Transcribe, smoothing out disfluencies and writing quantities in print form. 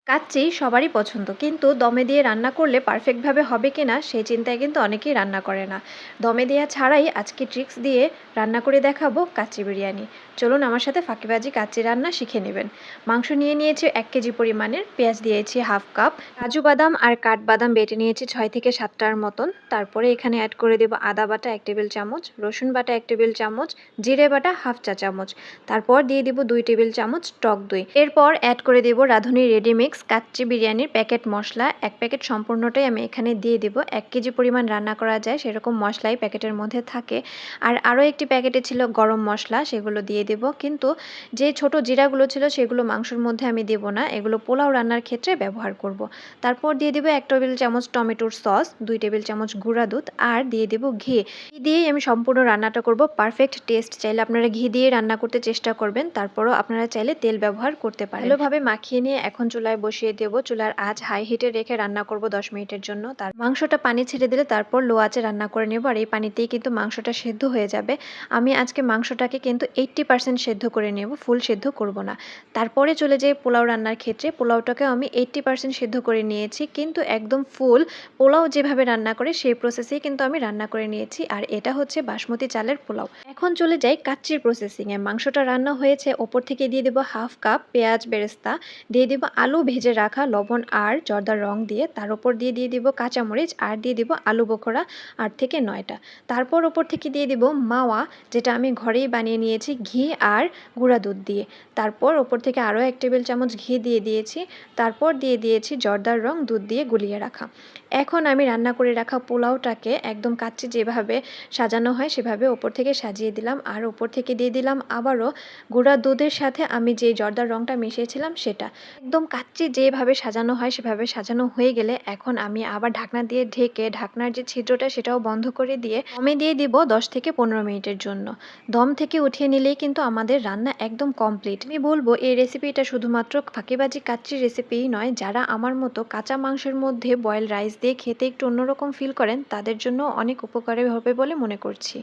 কাচ্চি সবারই পছন্দ, কিন্তু দমে দিয়ে রান্না করলে পারফেক্টভাবে হবে কিনা সেই চিন্তায় কিন্তু অনেকেই রান্না করে না। দমে দেওয়া ছাড়াই আজকে ট্রিক্স দিয়ে রান্না করে দেখাবো কাচ্চি বিরিয়ানি। চলুন আমার সাথে ফাঁকিবাজি কাচ্চি রান্না শিখে নেবেন। মাংস নিয়ে নিয়েছি 1 কেজি পরিমাণের, পেঁয়াজ দিয়েছি হাফ কাপ, কাজু বাদাম আর কাঠবাদাম বেটে নিয়েছি 6 থেকে 7টার মতন। তারপরে এখানে অ্যাড করে দেবো আদা বাটা 1 টেবিল চামচ, রসুন বাটা 1 টেবিল চামচ, জিরে বাটা হাফ চা চামচ। তারপর দিয়ে দিব 2 টেবিল চামচ টক দই। এরপর অ্যাড করে দেব রাঁধুনি রেডি মিক্স কাচ্চি বিরিয়ানির প্যাকেট মশলা, 1 প্যাকেট সম্পূর্ণটাই আমি এখানে দিয়ে দেব। 1 কেজি পরিমাণ রান্না করা যায় সেরকম মশলাই প্যাকেটের মধ্যে থাকে। আর আরও একটি প্যাকেটে ছিল গরম মশলা, সেগুলো দিয়ে দেব। কিন্তু যে ছোট জিরাগুলো ছিল সেগুলো মাংসের মধ্যে আমি দেব না, এগুলো পোলাও রান্নার ক্ষেত্রে ব্যবহার করব। তারপর দিয়ে দেব 1 টেবিল চামচ টমেটোর সস, 2 টেবিল চামচ গুঁড়া দুধ আর দিয়ে দেব ঘি। ঘি দিয়েই আমি সম্পূর্ণ রান্নাটা করব। পারফেক্ট টেস্ট চাইলে আপনারা ঘি দিয়ে রান্না করতে চেষ্টা করবেন, তারপরও আপনারা চাইলে তেল ব্যবহার করতে পারেন। ভালোভাবে মাখিয়ে নিয়ে এখন চুলায় বসিয়ে দেব। চুলার আঁচ হাই হিটে রেখে রান্না করব 10 মিনিটের জন্য। তার মাংসটা পানি ছেড়ে দিলে তারপর লো আঁচে রান্না করে নেব, আর এই পানিতেই কিন্তু মাংসটা সেদ্ধ হয়ে যাবে। আমি আজকে মাংসটাকে কিন্তু 80% সেদ্ধ করে নেব, ফুল সেদ্ধ করব না। তারপরে চলে যাই পোলাও রান্নার ক্ষেত্রে। পোলাওটাকেও আমি 80% সেদ্ধ করে নিয়েছি, কিন্তু একদম ফুল পোলাও যেভাবে রান্না করে সেই প্রসেসেই কিন্তু আমি রান্না করে নিয়েছি। আর এটা হচ্ছে বাসমতি চালের পোলাও। এখন চলে যাই কাচ্চির প্রসেসিংয়ে। মাংসটা রান্না হয়েছে, ওপর থেকে দিয়ে দেবো হাফ কাপ পেঁয়াজ বেরেস্তা, দিয়ে দিব আলু ভেজে রাখা লবণ আর জর্দার রং দিয়ে, তার উপর দিয়ে দিব কাঁচামরিচ আর দিয়ে দিব আলু বখরা 8 থেকে 9টা। তারপর ওপর থেকে দিয়ে দিব মাওয়া, যেটা আমি ঘরেই বানিয়ে নিয়েছি ঘি আর গুঁড়া দুধ দিয়ে। তারপর ওপর থেকে আরও 1 টেবিল চামচ ঘি দিয়ে দিয়েছি। তারপর দিয়ে দিয়েছি জর্দার রং দুধ দিয়ে গুলিয়ে রাখা। এখন আমি রান্না করে রাখা পোলাওটাকে একদম কাচ্চি যেভাবে সাজানো হয় সেভাবে ওপর থেকে সাজিয়ে দিলাম, আর ওপর থেকে দিয়ে দিলাম আবারও গুঁড়া দুধের সাথে আমি যে জর্দার রংটা মিশিয়েছিলাম সেটা। একদম কাচ্চি যেভাবে সাজানো হয় সেভাবে সাজানো হয়ে গেলে এখন আমি আবার ঢাকনা দিয়ে ঢেকে ঢাকনার যে ছিদ্রটা সেটাও বন্ধ করে দিয়ে দমে দিয়ে দিব 10 থেকে 15 মিনিটের জন্য। দম থেকে উঠিয়ে নিলেই কিন্তু আমাদের রান্না একদম কমপ্লিট। আমি বলবো এই রেসিপিটা শুধুমাত্র ফাঁকিবাজি কাচ্চির রেসিপিই নয়, যারা আমার মতো কাঁচা মাংসের মধ্যে বয়েল রাইস দিয়ে খেতে একটু অন্যরকম ফিল করেন তাদের জন্য অনেক উপকারী হবে বলে মনে করছি।